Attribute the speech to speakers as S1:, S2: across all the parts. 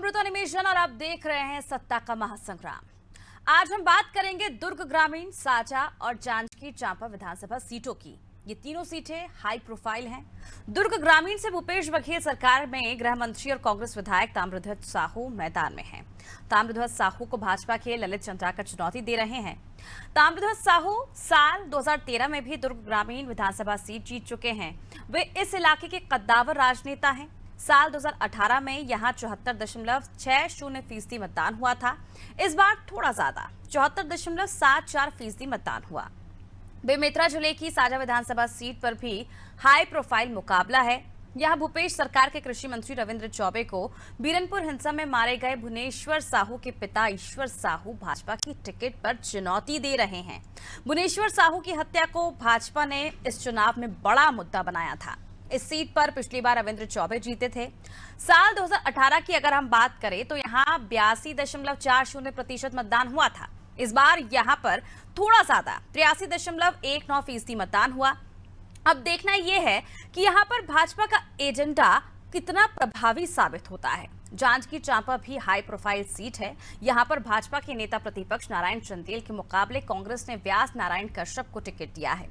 S1: प्रतो निमेशन और आप देख रहे हैं सत्ता का महासंग्राम। आज हम बात करेंगे दुर्ग ग्रामीण, साजा और जांजगीर चांपा विधानसभा सीटों की। ये तीनों सीटें हाई प्रोफाइल हैं। दुर्ग ग्रामीण से भूपेश बघेल सरकार में गृह मंत्री और कांग्रेस विधायक ताम्रध्वज साहू मैदान में हैं। ताम्रध्वज साहू को भाजपा के ललित चंद्राकर चुनौती दे रहे हैं। ताम्रध्वज साहू साल 2013 में भी दुर्ग ग्रामीण विधानसभा सीट जीत चुके हैं। वे इस इलाके के कद्दावर राजनेता हैं। साल 2018 में यहां 74.60% मतदान हुआ था। इस बार थोड़ा ज्यादा 74.74% मतदान हुआ। बेमेतरा जिले की साजा विधानसभा सीट पर भी हाई प्रोफाइल मुकाबला है। यहां भूपेश सरकार के कृषि मंत्री रविंद्र चौबे को बीरनपुर हिंसा में मारे गए भुवनेश्वर साहू के पिता ईश्वर साहू भाजपा की टिकट पर चुनौती दे रहे हैं। भुवनेश्वर साहू की हत्या को भाजपा ने इस चुनाव में बड़ा मुद्दा बनाया था। इस सीट पर पिछली बार रविंद्र चौबे जीते थे। साल 2018 की अगर हम बात करें तो यहां 82.40% मतदान हुआ था। इस बार यहां पर थोड़ा ज्यादा 83.19% मतदान हुआ। अब देखना यह है कि यहां पर भाजपा का एजेंडा कितना प्रभावी साबित होता है। जांजगीर चांपा भी हाई प्रोफाइल सीट है। यहां पर भाजपा के नेता प्रतिपक्ष नारायण चंदेल के मुकाबले कांग्रेस ने व्यास नारायण कश्यप को टिकट दिया है।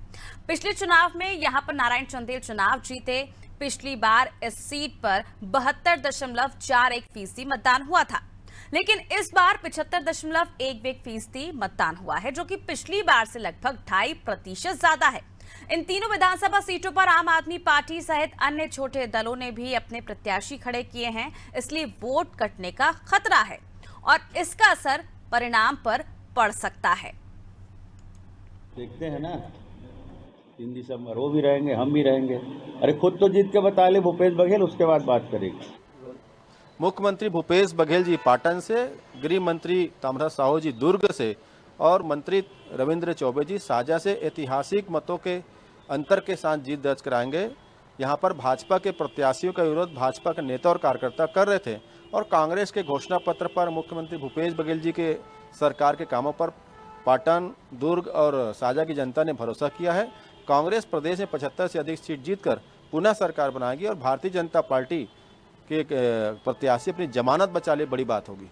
S1: पिछले चुनाव में यहां पर नारायण चंदेल चुनाव जीते। पिछली बार इस सीट पर 72.41% मतदान हुआ था, लेकिन इस बार 75.11% मतदान हुआ है, जो कि पिछली बार से लगभग 2.5% ज्यादा है। इन तीनों विधानसभा सीटों पर आम आदमी पार्टी सहित अन्य छोटे दलों ने भी अपने प्रत्याशी खड़े किए हैं, इसलिए वोट कटने का खतरा है और इसका असर परिणाम पर पड़ सकता है।
S2: देखते हैं ना, 3 दिसंबर वो भी रहेंगे, हम भी रहेंगे। अरे खुद तो जीत के बता ले भूपेश बघेल, उसके बाद बात करेंगे।
S3: मुख्यमंत्री भूपेश बघेल जी पाटन से, गृह मंत्री ताम्रध्वज साहू जी दुर्ग से और मंत्री रविंद्र चौबे जी साजा से ऐतिहासिक मतों के अंतर के साथ जीत दर्ज कराएंगे। यहां पर भाजपा के प्रत्याशियों का विरोध भाजपा के नेता और कार्यकर्ता कर रहे थे और कांग्रेस के घोषणा पत्र पर मुख्यमंत्री भूपेश बघेल जी के सरकार के कामों पर पाटन, दुर्ग और साजा की जनता ने भरोसा किया है। कांग्रेस प्रदेश में 75 से अधिक सीट जीतकर पुनः सरकार बनाएगी और भारतीय जनता पार्टी के प्रत्याशी अपनी जमानत बचा ले, बड़ी बात होगी।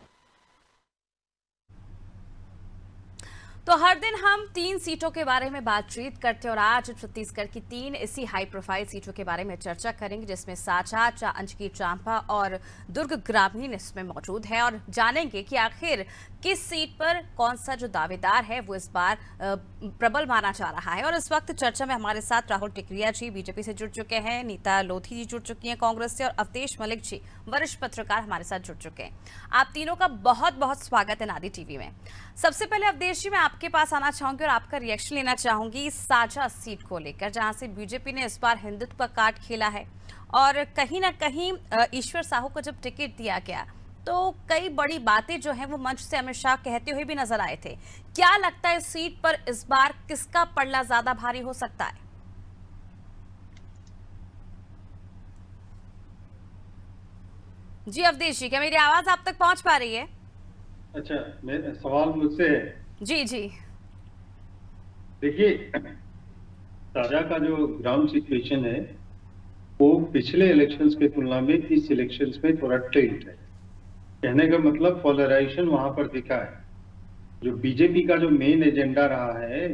S1: तो हर दिन हम 3 सीटों के बारे में बातचीत करते हैं और आज छत्तीसगढ़ की 3 इसी हाई प्रोफाइल सीटों के बारे में चर्चा करेंगे, जिसमें साजा, जांजगीर चांपा और दुर्ग ग्रामीण इसमें मौजूद है और जानेंगे कि आखिर किस सीट पर कौन सा जो दावेदार है वो इस बार प्रबल माना जा रहा है। और इस वक्त चर्चा में हमारे साथ राहुल टिकरिया जी बीजेपी से जुड़ चुके हैं, नीता लोधी जी जुड़ चुकी हैं कांग्रेस से और अवधेश मलिक जी वरिष्ठ पत्रकार हमारे साथ जुड़ चुके हैं। आप तीनों का बहुत बहुत स्वागत है नादी टीवी में। सबसे पहले अवधेश जी, मैं आपके पास आना चाहूंगी और आपका रिएक्शन लेना चाहूंगी साजा सीट को लेकर, जहां से बीजेपी ने इस बार हिंदुत्व का कार्ड खेला है और कहीं ना कहीं ईश्वर साहू को जब टिकट दिया गया तो कई बड़ी बातें जो हैं वो मंच से अमित शाह कहते हुए भी नजर आए थे। क्या लगता है इस सीट पर इस बार किसका पलड़ा ज्यादा भारी हो सकता है? जी अवधेश जी, क्या मेरी आवाज आप तक पहुंच पा रही है?
S4: अच्छा, मेरा सवाल मुझसे है।
S1: जी जी,
S4: देखिए, साजा का जो ग्राउंड सिचुएशन है वो पिछले इलेक्शंस की तुलना में इस इलेक्शंस में थोड़ा टिल्ट है। कहने का मतलब पोलराइजेशन वहां पर दिखा है। जो बीजेपी का जो मेन एजेंडा रहा है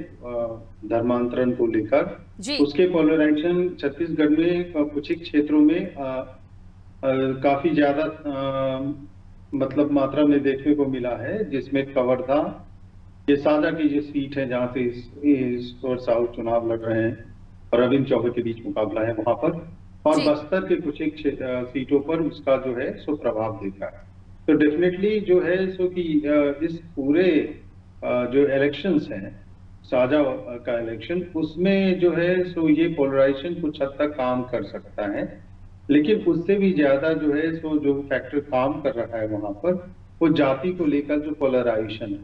S4: धर्मांतरण को लेकर, उसके पोलराइजेशन छत्तीसगढ़ में कुछ क्षेत्रों में काफी ज्यादा मतलब मात्रा में देखने को मिला है, जिसमें कवर्धा, ये साजा की जो सीट है जहां से ईश्वर साहू चुनाव लड़ रहे हैं और रविंद्र चौबे के बीच मुकाबला है वहां पर, और बस्तर के कुछ एक सीटों पर उसका जो है सो प्रभाव देखा है। तो डेफिनेटली जो है सो कि इस पूरे जो इलेक्शंस हैं, साजा का इलेक्शन, उसमें जो है सो ये पोलराइजेशन कुछ हद तक काम कर सकता है, लेकिन उससे भी ज्यादा जो है सो जो फैक्टर काम कर रहा है वहां पर वो जाति को लेकर जो पोलराइजेशन है।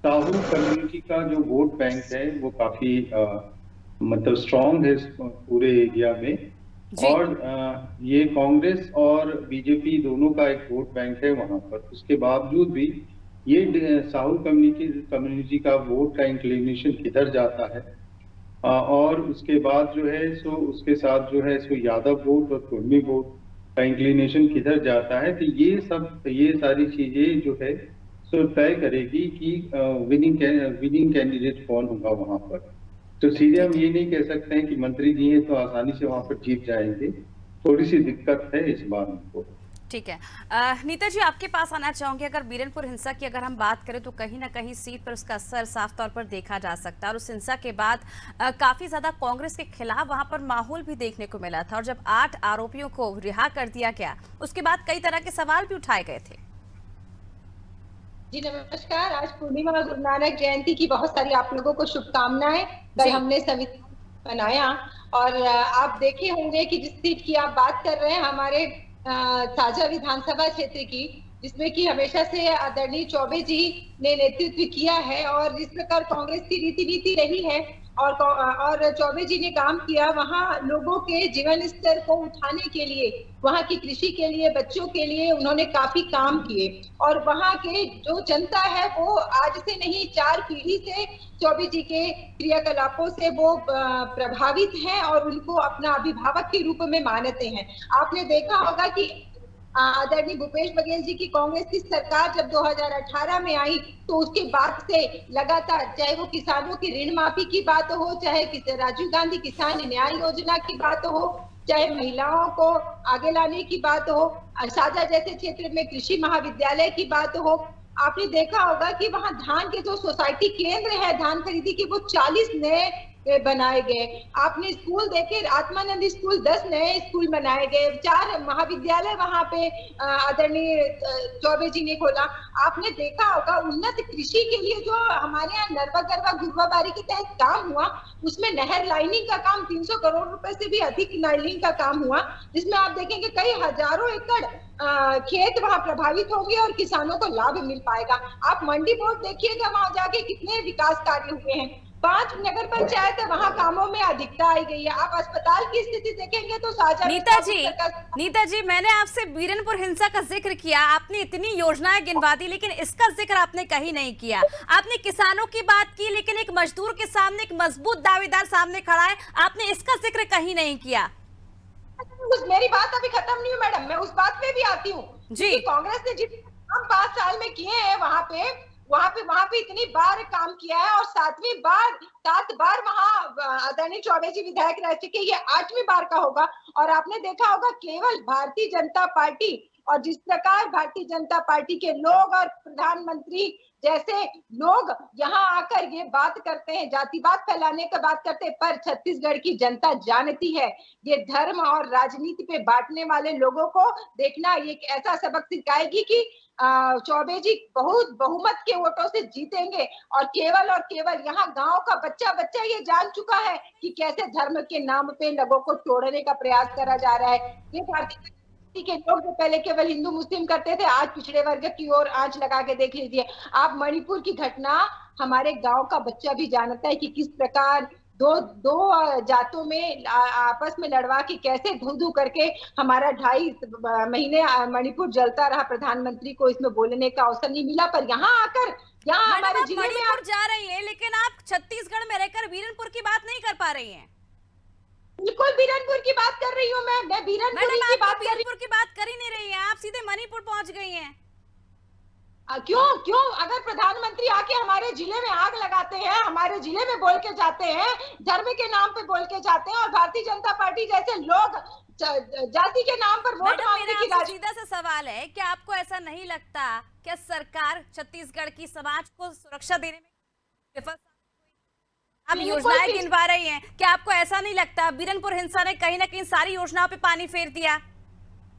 S4: साहू कम्युनिटी का जो वोट बैंक है वो काफी मतलब स्ट्रॉन्ग है पूरे एरिया में, और ये कांग्रेस और बीजेपी दोनों का एक वोट बैंक है वहां पर। उसके बावजूद भी ये साहू कम्युनिटी का वोट का इंक्लिनेशन किधर जाता है, और उसके बाद जो है सो उसके साथ जो है सो यादव वोट और कुर्मी वोट, का इंक्लिनेशन किधर जाता है, तो ये सारी चीजें जो है सो तय करेगी कि विनिंग कैंडिडेट कौन होगा वहां पर। तो सीधे हम ये नहीं कह सकते हैं कि मंत्री जी हैं तो आसानी से वहां पर जीत जाएंगे, थोड़ी सी दिक्कत है इस बार उनको। ठीक है,
S1: नीता जी आपके पास आना चाहूंगी। अगर बीरनपुर हिंसा की अगर हम बात करें तो कहीं ना कहीं सीट पर उसका असर साफ तौर पर देखा जा सकता है, और उस हिंसा के बाद काफी ज्यादा कांग्रेस के खिलाफ वहां पर माहौल भी देखने को मिला था, और जब 8 आरोपियों को रिहा कर दिया गया उसके बाद कई तरह के सवाल भी उठाए गए थे।
S5: जी नमस्कार। आज पूर्णिमा गुरु नानक जयंती की बहुत सारी आप लोगों को शुभकामनाएं। कल हमने संविधान बनाया, और आप देखे होंगे कि जिस सीट की आप बात कर रहे हैं हमारे साझा विधानसभा क्षेत्र की, जिसमें कि हमेशा से आदरणीय चौबे जी ने नेतृत्व किया है, और जिस प्रकार कांग्रेस की रीति नीति रही है और चौबे जी ने काम किया, वहाँ लोगों के जीवन स्तर को उठाने के लिए, वहाँ की कृषि के लिए, बच्चों के लिए उन्होंने काफी काम किए, और वहाँ के जो जनता है वो आज से नहीं 4 पीढ़ी से चौबे जी के क्रियाकलापों से वो प्रभावित हैं और उनको अपना अभिभावक के रूप में मानते हैं। आपने देखा होगा कि आदरणीय भूपेश बघेल जी की कांग्रेस की सरकार जब 2018 में आई तो उसके बाद से लगातार, चाहे वो किसानों की ऋण माफी की बात हो, चाहे राजीव गांधी किसान न्याय योजना की बात हो, चाहे महिलाओं को आगे लाने की बात हो, साझा जैसे क्षेत्र में कृषि महाविद्यालय की बात हो, आपने देखा होगा कि वहां धान के जो सोसाइटी केंद्र है धान खरीदी के, वो 40 नए बनाए गए। आपने स्कूल देखे, आत्मानंद स्कूल 10 नए स्कूल बनाए गए, 4 महाविद्यालय वहां पे आदरणीय चौबे जी ने खोला। आपने देखा होगा उन्नत कृषि के लिए जो हमारे यहाँ नरवा गरवा गुरवाबारी के तहत काम हुआ, उसमें नहर लाइनिंग का काम 300 करोड़ रुपए से भी अधिक लाइनिंग का काम हुआ, जिसमें आप देखेंगे कई हजारों एकड़ खेत वहां प्रभावित होंगे और किसानों को लाभ मिल पाएगा। आप मंडी बोर्ड देखिएगा, वहां जाके कितने विकास कार्य हुए हैं। 5 नगर पंचायत है, वहाँ कामों में अधिकता आई गई है। आप अस्पताल की स्थिति देखेंगे तो साझा
S1: नीता जी मैंने आपसे बीरनपुर हिंसा का जिक्र किया, आपने इतनी योजनाएं गिनवा दी, लेकिन इसका जिक्र आपने कहीं नहीं किया। आपने किसानों की बात की, लेकिन एक मजदूर के सामने एक मजबूत दावेदार सामने खड़ा है, आपने इसका जिक्र कहीं नहीं किया।
S5: मेरी बात अभी खत्म नहीं हुई मैडम, मैं उस बात पे भी आती हूँ जी। कांग्रेस ने जितने काम 5 साल में किए हैं वहां पे इतनी बार काम किया है, और 7 बार वहां आदरणीय चौबे जी विधायक रह चुके, ये 8वीं बार का होगा। और आपने देखा होगा केवल भारतीय जनता पार्टी, और जिस प्रकार भारतीय जनता पार्टी के लोग और प्रधानमंत्री जैसे लोग यहाँ आकर ये बात करते हैं, जातिवाद फैलाने का बात करते हैं, पर छत्तीसगढ़ की जनता जानती है ये धर्म और राजनीति पे बांटने वाले लोगों को देखना ये एक ऐसा सबक सिखाएगी कि चौबे जी बहुत बहुमत के वोटों से जीतेंगे, और केवल यहाँ गांव का बच्चा ये जान चुका है कि कैसे धर्म के नाम पे लोगों को तोड़ने का प्रयास करा जा रहा है। ये भारतीय के लोग जो पहले केवल हिंदू मुस्लिम करते थे, आज पिछड़े वर्ग की ओर आंच लगा के देख लीजिए। आप मणिपुर की घटना, हमारे गांव का बच्चा भी जानता है कि किस प्रकार दो जातों में आपस में लड़वा के कैसे धू करके हमारा 2.5 महीने मणिपुर जलता रहा। प्रधानमंत्री को इसमें बोलने का अवसर नहीं मिला, पर यहाँ आकर हमारे जिले में
S1: आप जा रही है, लेकिन आप छत्तीसगढ़ में रहकर बीरनपुर की बात नहीं कर पा रही हैं।
S5: बिल्कुल बीरनपुर की बात कर रही हूँ मैं बीरनपुर की
S1: बात कर ही नहीं रही हैं, आप सीधे मणिपुर पहुंच गई हैं।
S5: क्यों अगर प्रधानमंत्री आके हमारे जिले में आग लगाते हैं, हमारे जिले में बोल के जाते हैं, धर्म के नाम पे बोल के जाते हैं, और भारतीय जनता पार्टी जैसे लोग जाति के नाम पर वोट मांगने की
S1: सीधा सा सवाल है, क्या आपको ऐसा नहीं लगता कि सरकार छत्तीसगढ़ की समाज को सुरक्षा देने में विफल? आप योजनाएं गिनवा रही हैं, क्या आपको ऐसा नहीं लगता बीरनपुर हिंसा ने कहीं ना कहीं सारी योजनाओं पे पानी फेर दिया?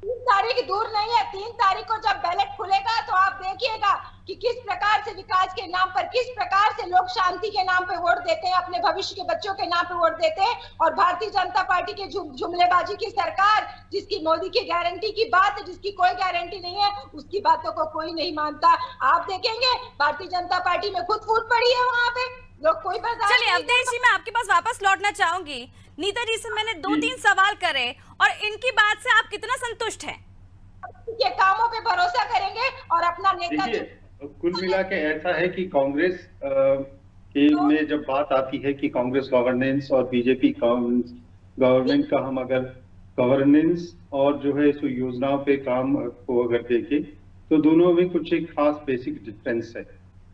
S5: 3 तारीख दूर नहीं है, 3 तारीख को जब बैलेट खुलेगा तो आप देखिएगा कि किस प्रकार से विकास के नाम पर, किस प्रकार से लोग शांति के नाम पे वोट देते हैं, अपने भविष्य के बच्चों के नाम पे वोट देते हैं, और भारतीय जनता पार्टी के जुमलेबाजी की सरकार, जिसकी मोदी की गारंटी की बात है, जिसकी कोई गारंटी नहीं है, उसकी बातों को कोई नहीं मानता। आप देखेंगे भारतीय जनता पार्टी में खुद फूट पड़ी है, वहां पे लोग कोई बर्दाश्त।
S1: चलिए अवधेश जी, मैं आपके पास वापस लौटना चाहूंगी। नीता जी से मैंने 2-3 सवाल करे, और इनकी बात से आप कितना संतुष्ट हैं?
S5: ये कामों पे भरोसा करेंगे और अपना नेता।
S4: कुल मिला के ऐसा है कि कांग्रेस में जब बात आती है कि कांग्रेस गवर्नेंस और बीजेपी गवर्नमेंट का हम अगर गवर्नेंस और जो है सो योजनाओं पे काम को अगर देखें तो दोनों में कुछ एक खास बेसिक डिफरेंस है।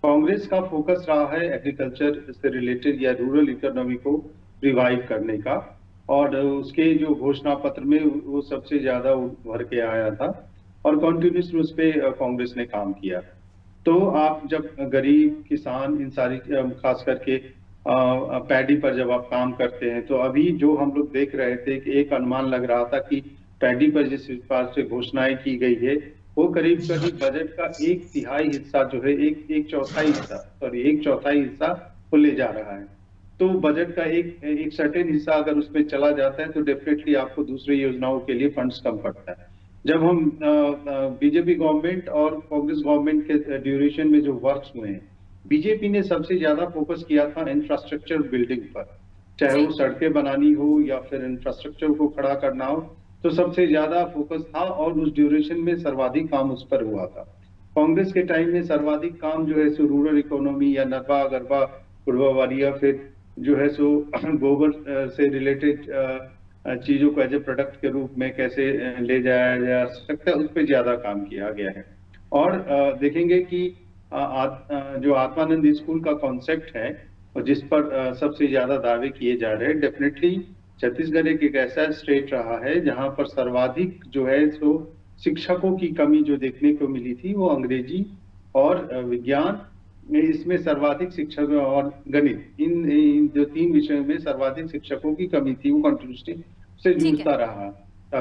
S4: कांग्रेस का फोकस रहा है एग्रीकल्चर से रिलेटेड या रूरल इकोनॉमी को रिवाइव करने का, और उसके जो घोषणा पत्र में वो सबसे ज्यादा उभर के आया था और कंटिन्यूसली उस पे कांग्रेस ने काम किया। तो आप जब गरीब किसान इन सारी खास करके पैडी पर जब आप काम करते हैं, तो अभी जो हम लोग देख रहे थे कि एक अनुमान लग रहा था कि पैडी पर जिस प्रकार से घोषणाएं की गई है वो करीब करीब बजट का 1/3 हिस्सा जो है एक चौथाई हिस्सा वो ले जा रहा है। तो बजट का एक सर्टेन हिस्सा अगर उसमें चला जाता है तो डेफिनेटली आपको दूसरी योजनाओं के लिए फंड्स कम पड़ता है। जब हम बीजेपी गवर्नमेंट और कांग्रेस गवर्नमेंट के ड्यूरेशन में जो वर्क्स हुए हैं, बीजेपी ने सबसे ज्यादा फोकस किया था इंफ्रास्ट्रक्चर बिल्डिंग पर, चाहे वो सड़कें बनानी हो या फिर इंफ्रास्ट्रक्चर को खड़ा करना हो, तो सबसे ज्यादा फोकस था और उस ड्यूरेशन में सर्वाधिक काम उस पर हुआ था। कांग्रेस के टाइम में सर्वाधिक काम जो है सो रूरल इकोनॉमी या नरवा गरबा कुड़वावारी या फिर जो है सो गोबर से रिलेटेड चीजों को एज ए प्रोडक्ट के रूप में कैसे ले जाया जा सकता है, उस पर ज्यादा काम किया गया है। और देखेंगे कि जो आत्मानंद स्कूल का कॉन्सेप्ट है और जिस पर सबसे ज्यादा दावे किए जा रहे हैं, डेफिनेटली छत्तीसगढ़ एक ऐसा स्टेट रहा है जहां पर सर्वाधिक जो है सो शिक्षकों की कमी जो देखने को मिली थी वो अंग्रेजी और विज्ञान में, इसमें सर्वाधिक शिक्षक और गणित इन जो 3 विषयों में सर्वाधिक शिक्षकों की कमी थी, वो कंटिन्यूसली से जूझता रहा।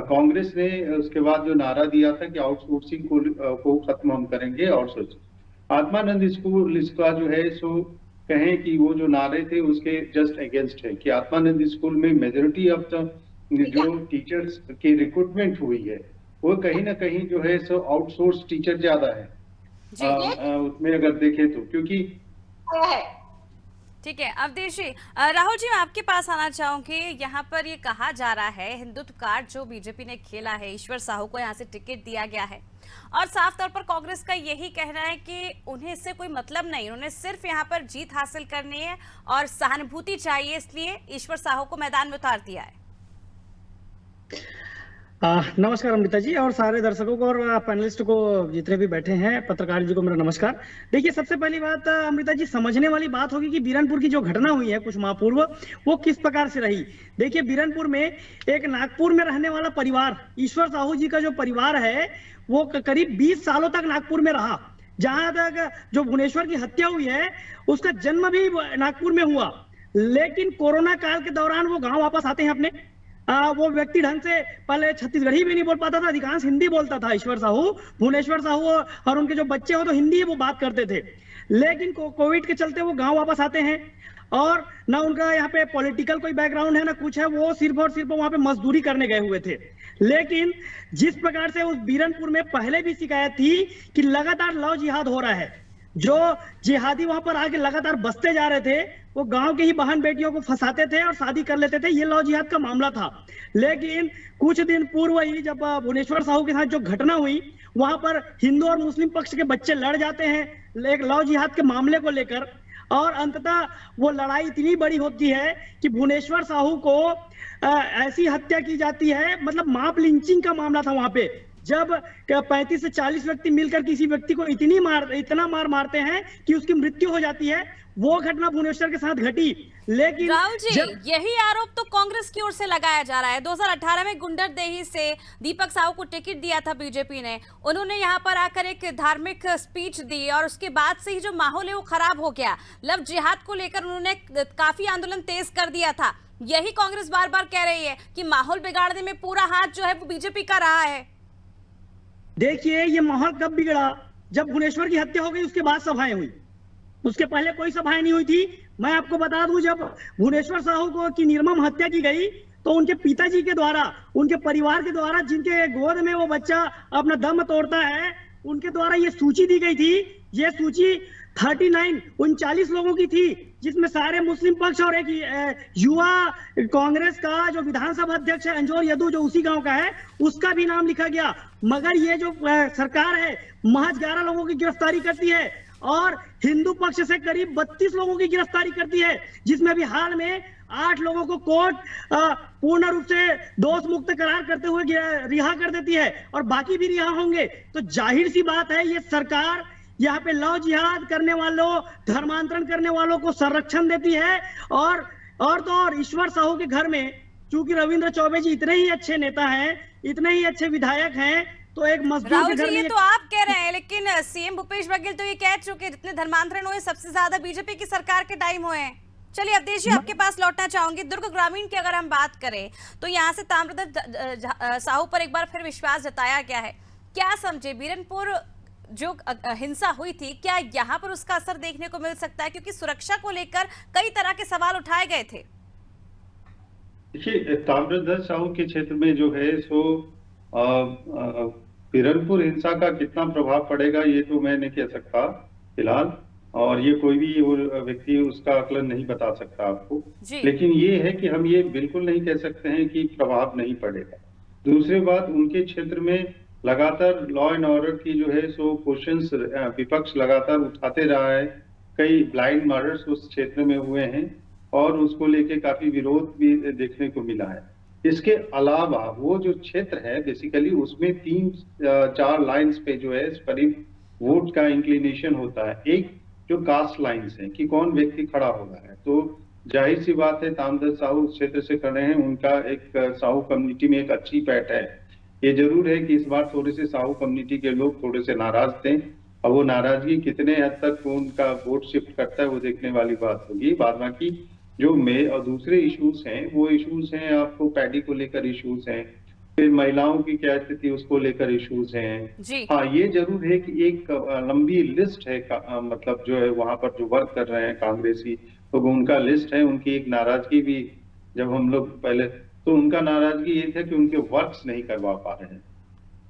S4: कांग्रेस ने उसके बाद जो नारा दिया था कि आउटसोर्सिंग को खत्म हम करेंगे, आउटसोर्सिंग। आत्मानंद स्कूल इसका जो है सो कहें कि वो जो नारे थे उसके जस्ट अगेंस्ट है कि आत्मानंद स्कूल में मेजोरिटी ऑफ द जो टीचर्स की रिक्रूटमेंट हुई है वो कहीं ना कहीं जो है सो आउटसोर्स टीचर ज्यादा है उसमें अगर देखें तो, क्योंकि
S1: ठीक है। अवधेश जी, राहुल जी, मैं आपके पास आना चाहूंगी। यहाँ पर ये कहा जा रहा है हिंदुत्व कार्ड जो बीजेपी ने खेला है, ईश्वर साहू को यहाँ से टिकट दिया गया है और साफ तौर पर कांग्रेस का यही कहना है कि उन्हें इससे कोई मतलब नहीं, उन्हें सिर्फ यहाँ पर जीत हासिल करनी है और सहानुभूति चाहिए, इसलिए ईश्वर साहू को मैदान में उतार दिया है।
S6: नमस्कार अमृता जी और सारे दर्शकों को और पैनलिस्ट को, जितने भी बैठे हैं, पत्रकार जी को मेरा नमस्कार। देखिए, सबसे पहली बात अमृता जी, समझने वाली बात होगी कि बीरनपुर की जो घटना हुई है कुछ माह पूर्व, वो किस प्रकार से रही। देखिए, बीरनपुर में एक नागपुर में रहने वाला परिवार, ईश्वर साहू जी का जो परिवार है वो करीब 20 सालों तक नागपुर में रहा। जहां तक जो भुवनेश्वर की हत्या हुई है उसका जन्म भी नागपुर में हुआ, लेकिन कोरोना काल के दौरान वो गाँव वापस आते हैं अपने। वो व्यक्ति ढंग से पहले छत्तीसगढ़ी भी नहीं बोल पाता था, अधिकांश हिंदी बोलता था ईश्वर साहू। भुवनेश्वर साहू और उनके जो बच्चे हो तो हिंदी वो बात करते थे, लेकिन कोविड के चलते वो गांव वापस आते हैं और ना उनका यहाँ पे पॉलिटिकल कोई बैकग्राउंड है ना कुछ है, वो सिर्फ और सिर्फ वहां पे मजदूरी करने गए हुए थे। लेकिन जिस प्रकार से उस बीरनपुर में पहले भी शिकायत थी कि लगातार लव जिहाद हो रहा है, जो जिहादी वहां पर आके लगातार बसते जा रहे थे, वो गांव के ही बहन बेटियों को फंसाते थे और शादी कर लेते थे, ये लव जिहाद का मामला था। लेकिन कुछ दिन पूर्व ही जब भुवनेश्वर साहू के साथ जो घटना हुई, वहां पर हिंदू और मुस्लिम पक्ष के बच्चे लड़ जाते हैं एक लव जिहाद के मामले को लेकर, और अंततः वो लड़ाई इतनी बड़ी होती है कि भुवनेश्वर साहू को ऐसी हत्या की जाती है, मतलब मॉब लिंचिंग का मामला था वहां पे, जब 35 से 40 व्यक्ति मिलकर किसी व्यक्ति को इतना मारते हैं कि उसकी मृत्यु हो जाती है। वो घटना भुवनेश्वर के साथ घटी। लेकिन
S1: राहुल जी, यही आरोप तो कांग्रेस की ओर से लगाया जा रहा है। 2018 में गुंडरदेही से दीपक साहू को टिकट दिया था बीजेपी ने, उन्होंने यहाँ पर आकर एक धार्मिक स्पीच दी और उसके बाद से ही जो माहौल है वो खराब हो गया। लव जिहाद को लेकर उन्होंने काफी आंदोलन तेज कर दिया था। यही कांग्रेस बार बार कह रही है कि माहौल बिगाड़ने में पूरा हाथ जो है वो बीजेपी का रहा है।
S6: देखिए, ये माहौल कब बिगड़ा? जब भुवनेश्वर की हत्या हो गई उसके बाद सभाएं हुई, उसके पहले कोई सभाएं नहीं हुई थी। मैं आपको बता दूं, जब भुवनेश्वर साहू को की निर्मम हत्या की गई तो उनके पिताजी के द्वारा, उनके परिवार के द्वारा, जिनके गोद में वो बच्चा अपना दम तोड़ता है, उनके द्वारा ये सूची दी गई थी। ये सूची 39 लोगों की थी, जिसमें सारे मुस्लिम पक्ष और एक युवा कांग्रेस का जो विधानसभा अध्यक्ष है अंजोर यदू, जो उसी गांव का है, उसका भी नाम लिखा गया। मगर ये जो सरकार है महज 11 लोगों की गिरफ्तारी करती है और हिंदू पक्ष से करीब 32 लोगों की गिरफ्तारी करती है, जिसमें अभी हाल में 8 लोगों को कोर्ट पूर्ण रूप से दोष मुक्त करार करते हुए रिहा कर देती है और बाकी भी रिहा होंगे, तो जाहिर सी बात है ये सरकार यहाँ पे लव जिहाद करने वालों, धर्मांतरण करने वालों को संरक्षण देती है। और तो और ईश्वर साहू के घर में चूंकि रविंद्र चौबे जी इतने ही अच्छे नेता हैं, इतने ही अच्छे विधायक हैं, तो एक मजदूर
S1: राहुल
S6: के
S1: जी
S6: घर
S1: ये
S6: में
S1: तो आप कह रहे हैं, लेकिन सीएम भूपेश बघेल तो ये कह चुके जितने धर्मांतरण हुए सबसे ज्यादा बीजेपी की सरकार के टाइम हुए हैं। चलिए अवधेश जी आपके पास लौटना चाहूंगी। दुर्ग ग्रामीण की अगर हम बात करें तो यहाँ से ताम्रध्वज साहू पर एक बार फिर विश्वास जताया गया है। क्या समझे, बीरनपुर जो हिंसा हुई थी, क्या यहाँ पर उसका असर देखने को मिल सकता है, क्योंकि सुरक्षा को लेकर कई तरह के सवाल उठाए गए थे?
S4: देखिए, ताम्रध्वज साहू के क्षेत्र में जो है सो बीरनपुर हिंसा का कितना प्रभाव पड़ेगा ये तो मैं नहीं कह सकता फिलहाल, और ये कोई भी व्यक्ति उसका आकलन नहीं बता सकता आपको। लेकिन ये है कि हम ये बिल्कुल नहीं कह सकते हैं कि प्रभाव नहीं पड़ेगा। दूसरी बात, उनके क्षेत्र में लगातार लॉ एंड ऑर्डर की जो है सो क्वेश्चंस विपक्ष लगातार उठाते रहा है। कई ब्लाइंड मर्डर्स उस क्षेत्र में हुए हैं और उसको लेके काफी विरोध भी देखने को मिला है। इसके अलावा वो जो क्षेत्र है बेसिकली उसमें 3-4 लाइंस पे जो है करीब वोट का इंक्लिनेशन होता है। एक जो कास्ट लाइंस है कि कौन व्यक्ति खड़ा हो रहा है, तो जाहिर सी बात है ताम्रध्वज साहू उस क्षेत्र से खड़े हैं, उनका एक साहू कम्युनिटी में एक अच्छी पैठ है। ये जरूर है कि इस बार थोड़े से साहू कम्युनिटी के लोग थोड़े से नाराज थे, और वो नाराजगी कितने हद तक उनका वोट शिफ्ट करता है वो देखने वाली बात होगी। बाद बाकी जो और दूसरे इश्यूज हैं वो इश्यूज हैं, आपको पैडी को लेकर इश्यूज हैं, फिर महिलाओं की क्या स्थिति उसको लेकर इश्यूज हैं। हाँ, ये जरूर है कि एक लंबी लिस्ट है मतलब जो है वहां पर जो वर्क कर रहे हैं कांग्रेसी तो उनका लिस्ट है। उनकी एक नाराजगी भी जब हम लोग पहले तो उनका नाराजगी ये था कि उनके वर्क्स नहीं करवा पा रहे हैं,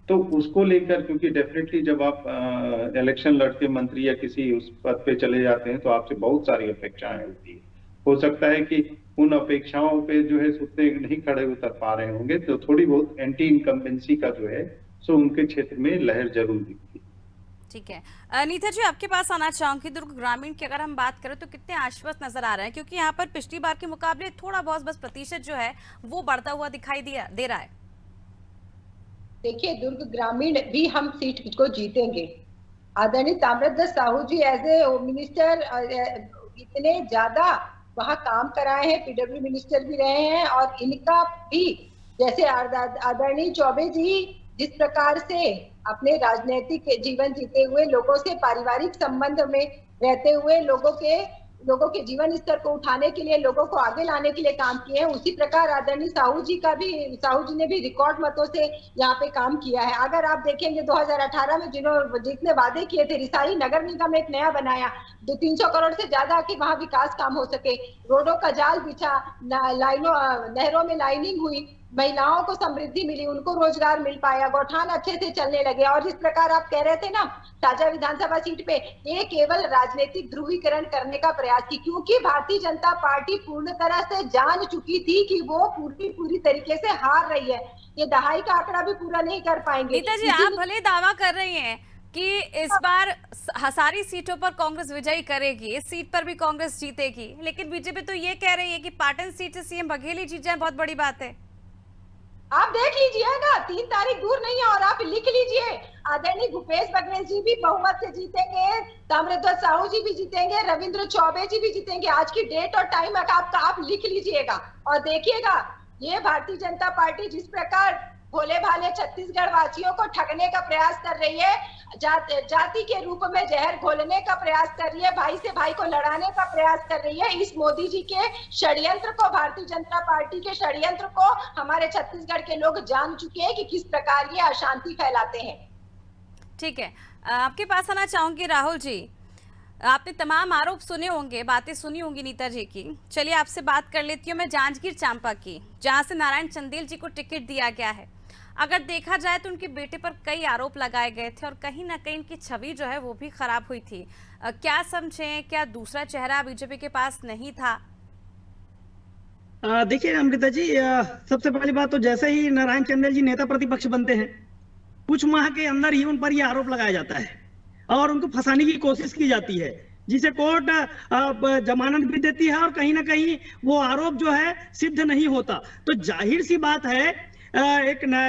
S4: तो उसको लेकर, क्योंकि डेफिनेटली जब आप इलेक्शन लड़के मंत्री या किसी उस पद पे चले जाते हैं तो आपसे बहुत सारी अपेक्षाएं होती है। हो सकता है कि उन अपेक्षाओं पे जो है उतने नहीं खड़े उतर पा रहे होंगे, तो थोड़ी बहुत एंटी इनकम्बेंसी का जो है सो उनके क्षेत्र में लहर जरूर दिखती है।
S1: ठीक है, नीता जी आपके पास आना चाहूंगी। दुर्ग ग्रामीण की अगर हम बात करें तो कितने आश्वस्त नजर आ रहे हैं, क्योंकि यहाँ पर पिछली बार के मुकाबले थोड़ा बहुत बस प्रतिशत जो है वो बढ़ता हुआ दिखाई दे रहा है।
S5: देखिए, दुर्ग ग्रामीण भी हम सीट को जीतेंगे। आदरणीय ताम्रध्वज साहू जी एज ए होम मिनिस्टर इतने ज्यादा वहाँ काम कराए हैं, पीडब्ल्यू मिनिस्टर भी रहे हैं, और इनका भी जैसे आदरणीय चौबे जी जिस प्रकार से अपने राजनीतिक जीवन जीते हुए लोगों से पारिवारिक संबंध में रहते हुए लोगों के जीवन स्तर को उठाने के लिए, लोगों को आगे लाने के लिए काम किए हैं, उसी प्रकार आदरणीय साहू जी ने भी रिकॉर्ड मतों से यहाँ पे काम किया है। अगर आप देखेंगे 2018 में जितने वादे किए थे, रिसाली नगर निगम एक नया बनाया, 300 करोड़ से ज्यादा की वहाँ विकास काम हो सके, रोडों का जाल बिछा, नहरों में लाइनिंग हुई, महिलाओं को समृद्धि मिली, उनको रोजगार मिल पाया, गौठान अच्छे से चलने लगे। और जिस प्रकार आप कह रहे थे ना साझा विधानसभा सीट पे, ये केवल राजनीतिक ध्रुवीकरण करने का प्रयास की, क्योंकि भारतीय जनता पार्टी पूर्ण तरह से जान चुकी थी कि वो पूरी तरीके से हार रही है। ये दहाई का आंकड़ा भी पूरा नहीं कर पाएंगे।
S1: नीता जी आप भले दावा कर रही हैं कि इस बार सारी सीटों पर कांग्रेस विजयी करेगी, इस सीट पर भी कांग्रेस जीतेगी, लेकिन बीजेपी तो ये कह रही है कि पाटन सीट से सीएम बघेल ही जीत जाए, बहुत बड़ी बात है।
S5: आप देख लीजिएगा, 3 तारीख दूर नहीं है, और आप लिख लीजिए, आदरणीय भूपेश बघेल जी भी बहुमत से जीतेंगे, ताम्रध्वज साहू जी भी जीतेंगे, रविंद्र चौबे जी भी जीतेंगे। आज की डेट और टाइम आप लिख लीजिएगा और देखिएगा, ये भारतीय जनता पार्टी जिस प्रकार भोले भाले छत्तीसगढ़ वासियों को ठगने का प्रयास कर रही है, जाति के रूप में जहर घोलने का प्रयास कर रही है, भाई से भाई को लड़ाने का प्रयास कर रही है, इस मोदी जी के षड्यंत्र को, भारतीय जनता पार्टी के षड्यंत्र को हमारे छत्तीसगढ़ के लोग जान चुके हैं कि किस प्रकार ये अशांति फैलाते हैं।
S1: ठीक है, आपके पास आना चाहूंगी राहुल जी। आपने तमाम आरोप सुने होंगे, बातें सुनी होंगी नीता जी की। चलिए आपसे बात कर लेती हूँ मैं जांजगीर चांपा की, जहां से नारायण चंदेल जी को टिकट दिया गया है। अगर देखा जाए तो उनके बेटे पर कई आरोप लगाए गए थे और कहीं ना कहीं इनकी छवि जो है वो भी खराब हुई थी। क्या समझें, क्या दूसरा चेहरा बीजेपी के पास नहीं था?
S6: देखिए अमृता जी, सबसे पहली बात तो जैसे ही नारायण चंदेल जी नेता प्रतिपक्ष बनते हैं, कुछ माह के अंदर ही उन पर यह आरोप लगाया जाता है और उनको फंसाने की कोशिश की जाती है। जिसे कोर्ट जमानत भी देती है और कहीं ना कहीं वो आरोप जो है सिद्ध नहीं होता। तो जाहिर सी बात है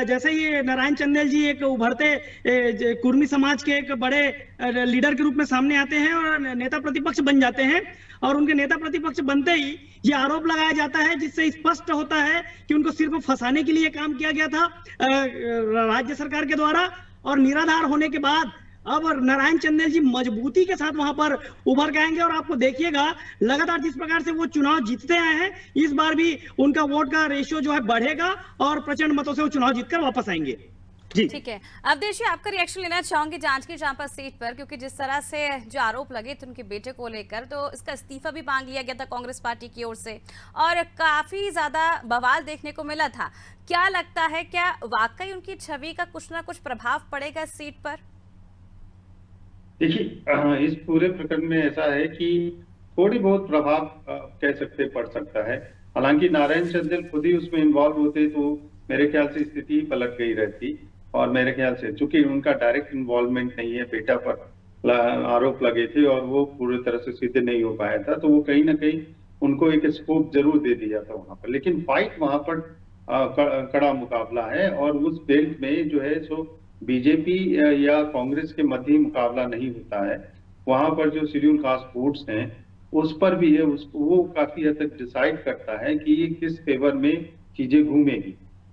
S6: जैसे ही नारायण चंदेल जी एक उभरते कुर्मी समाज के एक बड़े लीडर के रूप में सामने आते हैं और नेता प्रतिपक्ष बन जाते हैं, और उनके नेता प्रतिपक्ष बनते ही ये आरोप लगाया जाता है जिससे स्पष्ट होता है कि उनको सिर्फ फंसाने के लिए काम किया गया था राज्य सरकार के द्वारा, और निराधार होने के बाद अब नारायण चंदेल जी मजबूती के साथ वहां पर उभर के आएंगे। और आपको देखिएगा लगातार जिस प्रकार से वो चुनाव जीतते आए हैं, इस बार भी उनका वोट का रेशियो जो है बढ़ेगा और प्रचंड मतों से वो चुनाव जीतकर वापस आएंगे। जी
S1: ठीक है, अवधेश जी आपका रिएक्शन लेना चाहूंगी जांजगीर चांपा सीट पर, क्योंकि जिस तरह से जो आरोप लगे थे उनके बेटे को लेकर, तो इसका इस्तीफा भी मांग लिया गया था कांग्रेस पार्टी की ओर से और काफी ज्यादा बवाल देखने को मिला था। क्या लगता है, क्या वाकई उनकी छवि का कुछ ना कुछ प्रभाव पड़ेगा इस सीट पर?
S4: देखिए, इस पूरे प्रकरण में ऐसा है कि थोड़ी बहुत प्रभाव कह सकते पड़ सकता है। हालांकि नारायण चंदेल खुद ही उसमें इन्वॉल्व होते तो मेरे ख्याल से स्थिति पलट गई रहती, और मेरे ख्याल से चूंकि उनका डायरेक्ट इन्वॉल्वमेंट नहीं है, बेटा पर आरोप लगे थे और वो पूरी तरह से सिद्ध नहीं हो पाया था, तो वो कहीं ना कहीं उनको एक स्कोप जरूर दे दिया था वहां पर। लेकिन फाइट वहां पर कड़ा मुकाबला है, और उस बेल्ट में जो है सो बीजेपी या कांग्रेस के मध्य मुकाबला नहीं होता है। वहां पर जो शेड्यूल कास्ट वोट्स हैं उस पर भी है, वो काफी हद तक डिसाइड करता है कि ये किस फेवर में चीजें घूमेगी।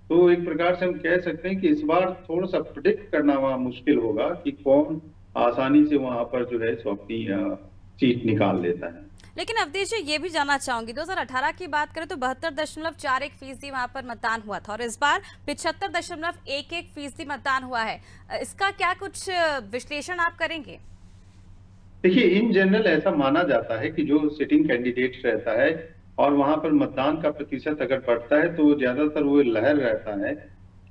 S4: तो एक प्रकार से हम कह सकते हैं कि इस बार थोड़ा सा प्रिडिक्ट करना वहां मुश्किल होगा कि कौन आसानी से वहां पर जो है सो अपनी सीट निकाल लेता है।
S1: लेकिन अवधेश जी ये भी जानना चाहूंगी, 2018 की बात करें तो 72.41% वहां पर मतदान हुआ था और इस बार 75.11% मतदान हुआ है। इसका क्या कुछ विश्लेषण आप करेंगे?
S4: देखिए, इन जनरल ऐसा माना जाता है कि जो सिटिंग कैंडिडेट रहता है और वहां पर मतदान का प्रतिशत अगर बढ़ता है तो ज्यादातर वो लहर रहता है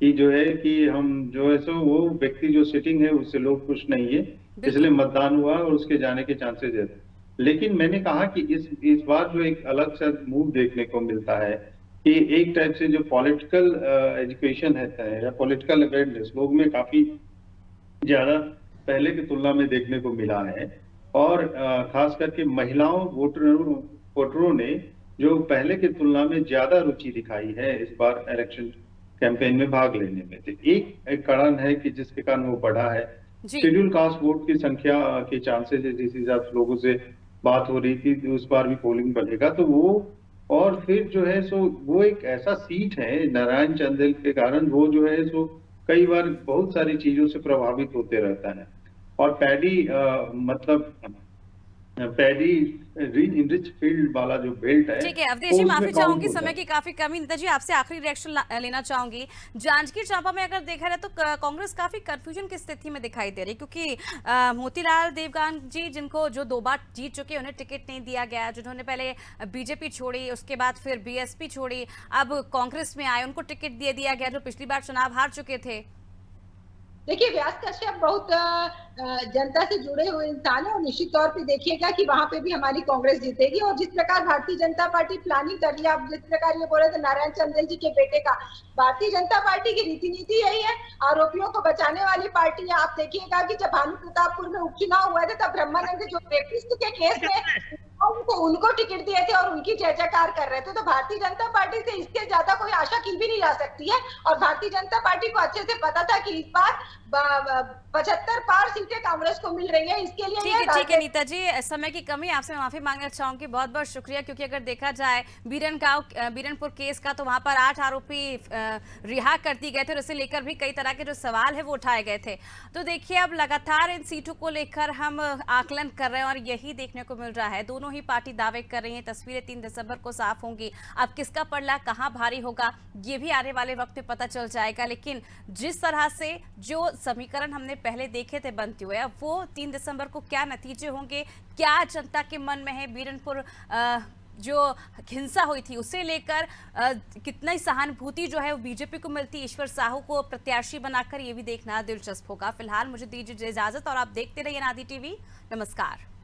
S4: कि जो है कि हम जो है सो वो व्यक्ति जो सिटिंग है उससे लोग खुश नहीं है, इसलिए मतदान हुआ और उसके जाने के चांसेस है। लेकिन मैंने कहा कि इस बार जो एक अलग सा मूव देखने को मिलता है कि एक टाइप से जो पॉलिटिकल एजुकेशन है या पॉलिटिकल अवेयरनेस लोग में काफी ज्यादा पहले की तुलना में देखने को मिला है, और खास करके महिलाओं वोटरों ने जो पहले की तुलना में ज्यादा रुचि दिखाई है इस बार इलेक्शन कैंपेन में भाग लेने में। तो एक कारण है कि जिसके कारण वो बढ़ा है। शेड्यूल कास्ट वोट की संख्या के चांसेस है, जिस हिसाब से लोगों से बात हो रही थी उस बार भी पोलिंग बढ़ेगा तो वो, और फिर जो है सो वो एक ऐसा सीट है नारायण चंदेल के कारण वो जो है सो कई बार बहुत सारी चीजों से प्रभावित होते रहता है। और पैडी रिच फील्ड वाला जो बेल्ट है।
S1: ठीक है अवधेश जी, माफी चाहूंगी समय की काफी कमी। नेताजी आपसे आखिरी रिएक्शन लेना चाहूंगी। जांजगीर चांपा में अगर देखा जाए तो कांग्रेस काफी कंफ्यूजन की स्थिति में दिखाई दे रही, क्योंकि मोतीलाल देवगान जी जिनको जो 2 बार जीत चुके उन्हें टिकट नहीं दिया गया, जिन्होंने पहले बीजेपी छोड़ी उसके बाद फिर बीएसपी छोड़ी, अब कांग्रेस में आए, उनको टिकट दे दिया गया जो पिछली बार चुनाव हार चुके थे।
S5: देखिए, व्यास कश्यप बहुत जनता से जुड़े हुए इंसान है और निश्चित तौर पे देखिएगा कि वहां पे भी हमारी कांग्रेस जीतेगी। और जिस प्रकार भारतीय जनता पार्टी प्लानिंग कर रही है, आप जिस प्रकार ये बोले थे नारायण चंदेल जी के बेटे का, भारतीय जनता पार्टी की रीति नीति यही है, आरोपियों को बचाने वाली पार्टी है। आप देखिएगा कि जब भानु प्रतापपुर में उपचुनाव हुआ था तब ब्रह्मानंद जो रेपिस्ट के केस में उनको टिकट दिए थे और उनकी जय जयकार कर रहे थे। तो भारतीय जनता पार्टी से इसके ज्यादा कोई आशा की भी नहीं जा सकती है। और भारतीय जनता पार्टी को अच्छे से पता था कि इस बार 75 पार सीटें कांग्रेस को मिल रही है। इसके लिए
S1: ठीक है नीता जी, समय की कमी, आपसे माफी मांगना चाहूंगी। बहुत बहुत शुक्रिया, क्योंकि अगर देखा जाए बीरनपुर केस का तो वहां पर 8 आरोपी रिहा कर दिए गए थे और इसे लेकर भी कई तरह के जो सवाल है वो उठाए गए थे। तो देखिए अब लगातार इन सीटों को लेकर हम आकलन कर रहे हैं और यही देखने को मिल रहा है, दोनों ही पार्टी दावे कर रही है। तस्वीरें 3 दिसंबर को साफ होंगी। अब किसका पलड़ा कहां भारी होगा ये भी आने वाले वक्त में पता चल जाएगा। लेकिन जिस तरह से जो समीकरण हमने पहले देखे थे बनते हुए, अब वो 3 दिसंबर को क्या नतीजे होंगे, क्या जनता के मन में है, बीरनपुर जो हिंसा हुई थी उसे लेकर कितनी सहानुभूति जो है वो बीजेपी को मिलती, ईश्वर साहू को प्रत्याशी बनाकर, ये भी देखना दिलचस्प होगा। फिलहाल मुझे दीजिए इजाजत और आप देखते रहिए आदि टीवी। नमस्कार।